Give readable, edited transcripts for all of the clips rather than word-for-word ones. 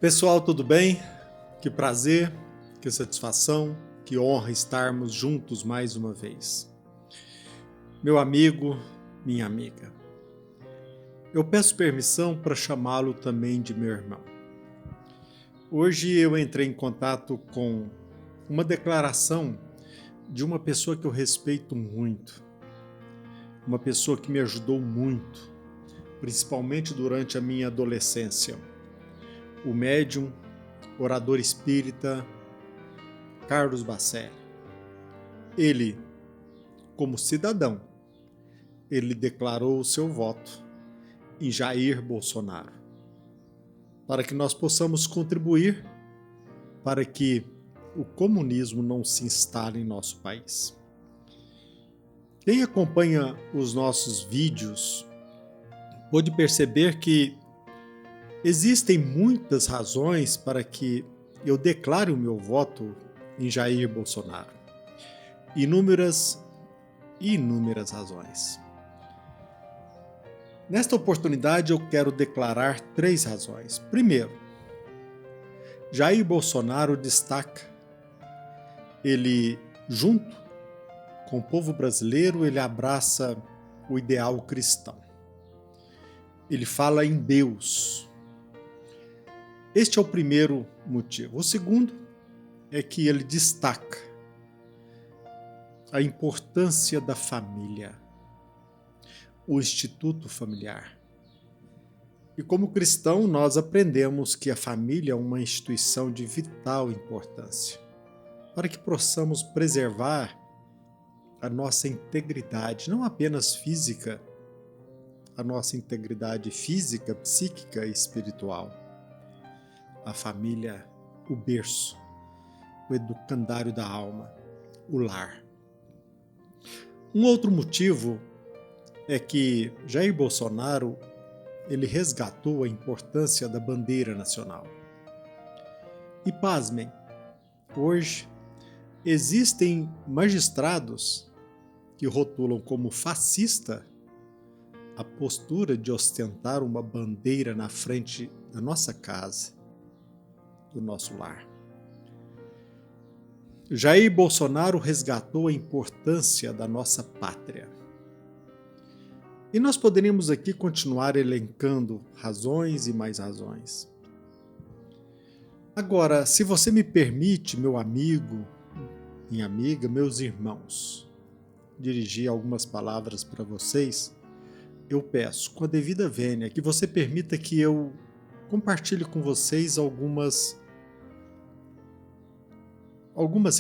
Pessoal, tudo bem? Que prazer, que satisfação, que honra estarmos juntos mais uma vez. Meu amigo, minha amiga, eu peço permissão para chamá-lo também de meu irmão. Hoje eu entrei em contato com uma declaração de uma pessoa que eu respeito muito, uma pessoa que me ajudou muito, principalmente durante a minha adolescência. O médium, orador espírita, Carlos Bacelli. Ele, como cidadão, ele declarou o seu voto em Jair Bolsonaro, para que nós possamos contribuir para que o comunismo não se instale em nosso país. Quem acompanha os nossos vídeos pôde perceber que existem muitas razões para que eu declare o meu voto em Jair Bolsonaro. Inúmeras razões. Nesta oportunidade eu quero declarar 3 razões. Primeiro, Jair Bolsonaro destaca, ele junto com o povo brasileiro, ele abraça o ideal cristão. Ele fala em Deus. Este é o primeiro motivo. O segundo é que ele destaca a importância da família, o instituto familiar. E como cristão, nós aprendemos que a família é uma instituição de vital importância, para que possamos preservar a nossa integridade, não apenas física, a nossa integridade física, psíquica e espiritual. A família, o berço, o educandário da alma, o lar. Um outro motivo é que Jair Bolsonaro, ele resgatou a importância da bandeira nacional. E pasmem, hoje existem magistrados que rotulam como fascista a postura de ostentar uma bandeira na frente da nossa casa, do nosso lar. Jair Bolsonaro resgatou a importância da nossa pátria. E nós poderíamos aqui continuar elencando razões e mais razões. Agora, se você me permite, meu amigo, minha amiga, meus irmãos, dirigir algumas palavras para vocês, eu peço, com a devida vênia, que você permita que eu compartilhe com vocês algumas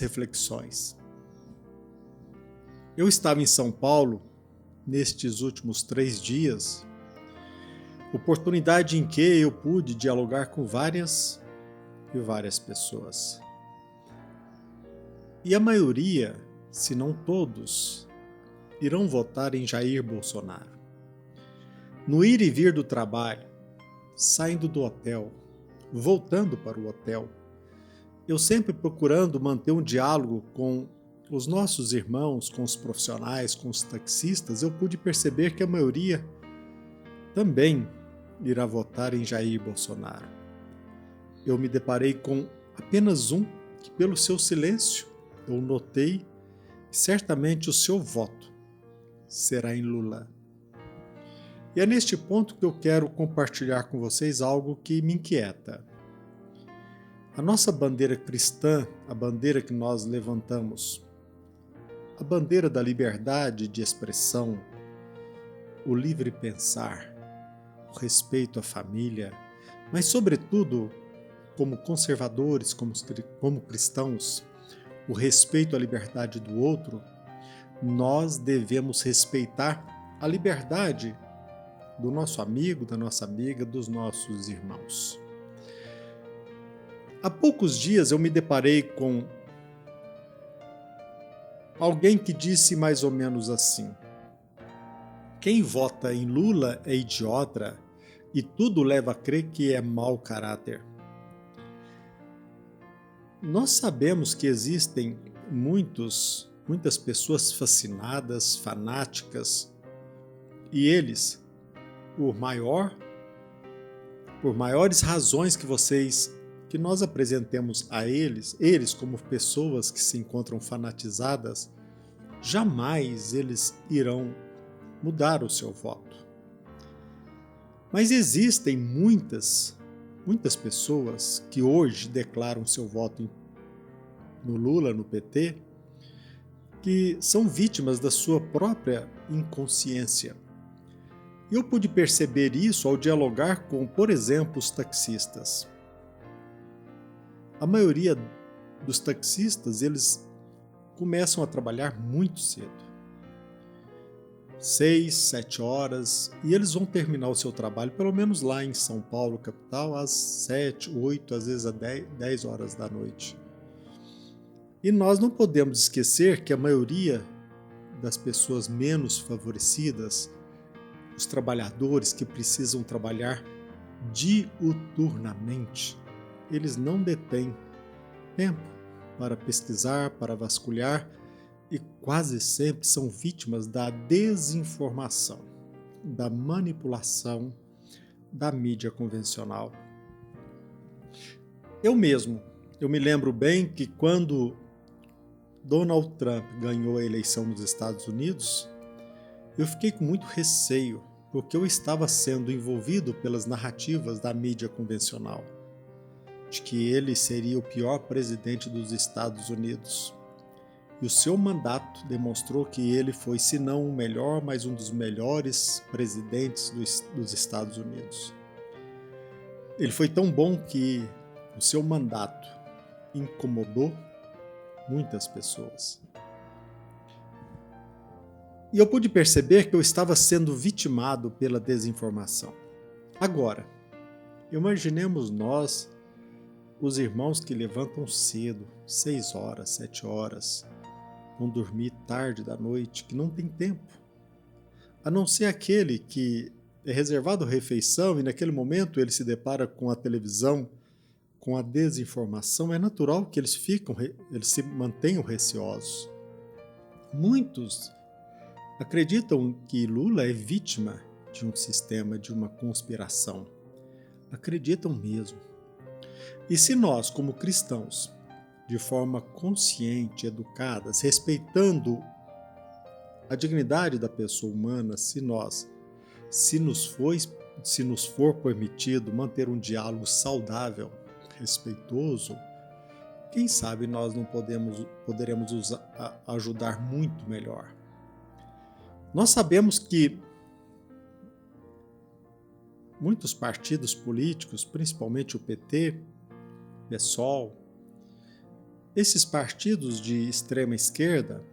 reflexões. Eu estava em São Paulo nestes últimos 3 dias, oportunidade em que eu pude dialogar com várias pessoas. E a maioria, se não todos, irão votar em Jair Bolsonaro. No ir e vir do trabalho, saindo do hotel, voltando para o hotel, eu sempre procurando manter um diálogo com os nossos irmãos, com os profissionais, com os taxistas, eu pude perceber que a maioria também irá votar em Jair Bolsonaro. Eu me deparei com apenas um que, pelo seu silêncio, eu notei que certamente o seu voto será em Lula. E é neste ponto que eu quero compartilhar com vocês algo que me inquieta. A nossa bandeira cristã, a bandeira que nós levantamos, a bandeira da liberdade de expressão, o livre pensar, o respeito à família, mas sobretudo, como conservadores, como cristãos, o respeito à liberdade do outro, nós devemos respeitar a liberdade do nosso amigo, da nossa amiga, dos nossos irmãos. Há poucos dias eu me deparei com alguém que disse mais ou menos assim: quem vota em Lula é idiota e tudo leva a crer que é mau caráter. Nós sabemos que existem muitas pessoas fascinadas, fanáticas, e eles, por maiores razões que nós apresentemos a eles como pessoas que se encontram fanatizadas, jamais eles irão mudar o seu voto. Mas existem muitas pessoas que hoje declaram seu voto no Lula, no PT, que são vítimas da sua própria inconsciência. Eu pude perceber isso ao dialogar com, por exemplo, os taxistas. A maioria dos taxistas, eles começam a trabalhar muito cedo. 6, 7 horas, e eles vão terminar o seu trabalho, pelo menos lá em São Paulo, capital, às 7, 8, às vezes às 10 horas da noite. E nós não podemos esquecer que a maioria das pessoas menos favorecidas, os trabalhadores que precisam trabalhar diuturnamente, eles não detêm tempo para pesquisar, para vasculhar, e quase sempre são vítimas da desinformação, da manipulação da mídia convencional. Eu me lembro bem que quando Donald Trump ganhou a eleição nos Estados Unidos, eu fiquei com muito receio, porque eu estava sendo envolvido pelas narrativas da mídia convencional, de que ele seria o pior presidente dos Estados Unidos. E o seu mandato demonstrou que ele foi, se não o melhor, mas um dos melhores presidentes dos Estados Unidos. Ele foi tão bom que o seu mandato incomodou muitas pessoas. E eu pude perceber que eu estava sendo vitimado pela desinformação. Agora, imaginemos nós, os irmãos que levantam cedo, 6 horas, 7 horas, vão dormir tarde da noite, que não tem tempo. A não ser aquele que é reservado a refeição e naquele momento ele se depara com a televisão, com a desinformação, é natural que eles se mantenham receosos. Muitos acreditam que Lula é vítima de um sistema, de uma conspiração. Acreditam mesmo. E se nós, como cristãos, de forma consciente, educadas, respeitando a dignidade da pessoa humana, se nos for permitido manter um diálogo saudável, respeitoso, quem sabe nós não poderemos ajudar muito melhor. Nós sabemos que muitos partidos políticos, principalmente o PT, PSOL, esses partidos de extrema esquerda,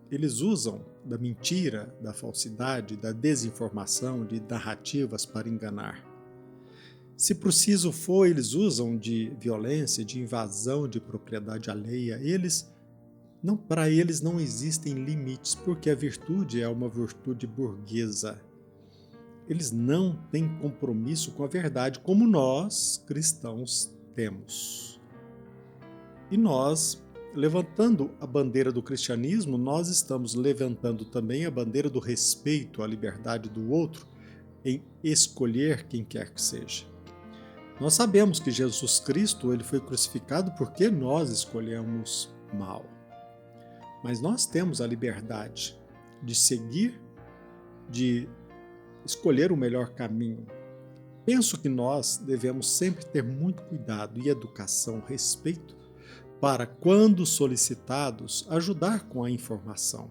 eles usam da mentira, da falsidade, da desinformação, de narrativas para enganar. Se preciso for, eles usam de violência, de invasão de propriedade alheia. Para eles não existem limites, porque a virtude é uma virtude burguesa. Eles não têm compromisso com a verdade, como nós, cristãos, temos. E nós, levantando a bandeira do cristianismo, nós estamos levantando também a bandeira do respeito à liberdade do outro em escolher quem quer que seja. Nós sabemos que Jesus Cristo ele foi crucificado porque nós escolhemos mal. Mas nós temos a liberdade de seguir, de escolher o melhor caminho. Penso que nós devemos sempre ter muito cuidado e educação, respeito, para, quando solicitados, ajudar com a informação.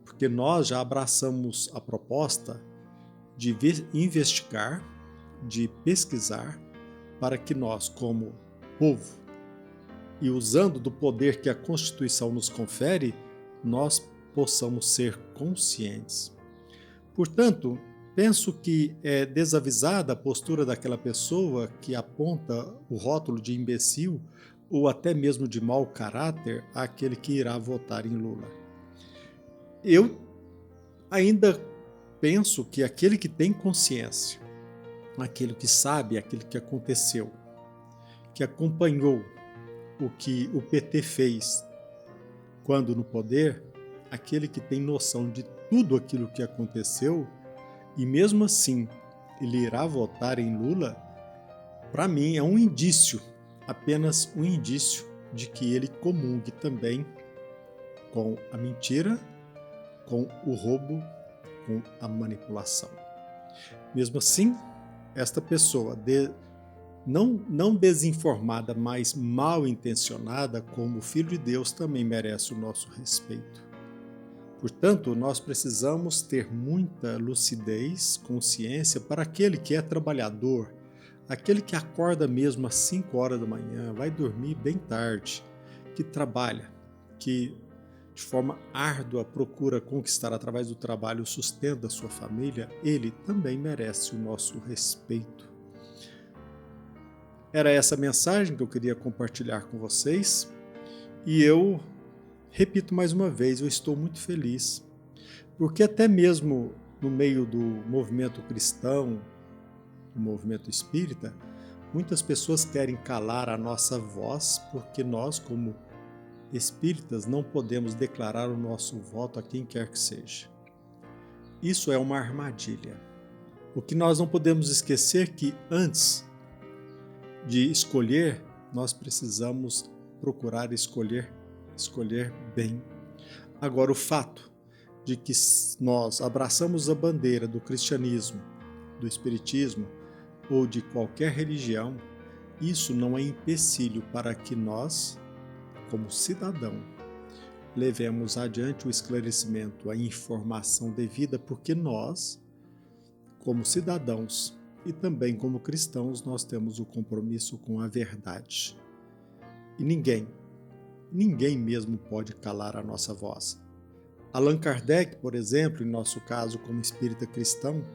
Porque nós já abraçamos a proposta de investigar, de pesquisar, para que nós, como povo, e usando do poder que a Constituição nos confere, nós possamos ser conscientes. Portanto, penso que é desavisada a postura daquela pessoa que aponta o rótulo de imbecil ou até mesmo de mau caráter àquele que irá votar em Lula. Eu ainda penso que aquele que tem consciência, aquele que sabe aquilo que aconteceu, que acompanhou o que o PT fez quando no poder, aquele que tem noção de tudo aquilo que aconteceu e mesmo assim ele irá votar em Lula, para mim é um indício, apenas um indício de que ele comungue também com a mentira, com o roubo, com a manipulação. Mesmo assim, esta pessoa não desinformada, mas mal intencionada, como Filho de Deus, também merece o nosso respeito. Portanto, nós precisamos ter muita lucidez, consciência para aquele que é trabalhador, aquele que acorda mesmo às 5 horas da manhã, vai dormir bem tarde, que trabalha, que de forma árdua procura conquistar através do trabalho o sustento da sua família, ele também merece o nosso respeito. Era essa mensagem que eu queria compartilhar com vocês e eu repito mais uma vez, eu estou muito feliz, porque até mesmo no meio do movimento cristão, do movimento espírita, muitas pessoas querem calar a nossa voz porque nós, como espíritas, não podemos declarar o nosso voto a quem quer que seja. Isso é uma armadilha. O que nós não podemos esquecer é que antes de escolher, nós precisamos procurar escolher bem. Agora, o fato de que nós abraçamos a bandeira do cristianismo, do espiritismo ou de qualquer religião, isso não é empecilho para que nós, como cidadão, levemos adiante o esclarecimento, a informação devida, porque nós, como cidadãos e também como cristãos, nós temos o compromisso com a verdade. E ninguém mesmo pode calar a nossa voz. Allan Kardec, por exemplo, em nosso caso como espírita cristão,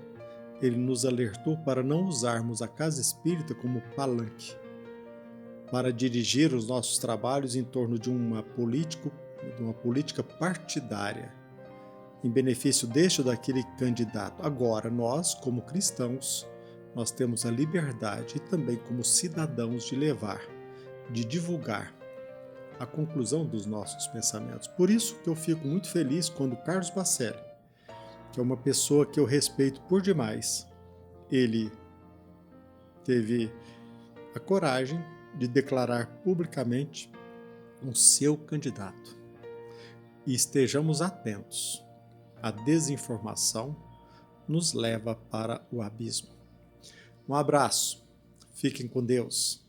ele nos alertou para não usarmos a casa espírita como palanque, para dirigir os nossos trabalhos em torno de uma política partidária, em benefício deste ou daquele candidato. Agora, nós, como cristãos, nós temos a liberdade e também como cidadãos de levar, de divulgar a conclusão dos nossos pensamentos. Por isso que eu fico muito feliz quando Carlos Bacelli, que é uma pessoa que eu respeito por demais, ele teve a coragem de declarar publicamente o seu candidato. E estejamos atentos. A desinformação nos leva para o abismo. Um abraço. Fiquem com Deus.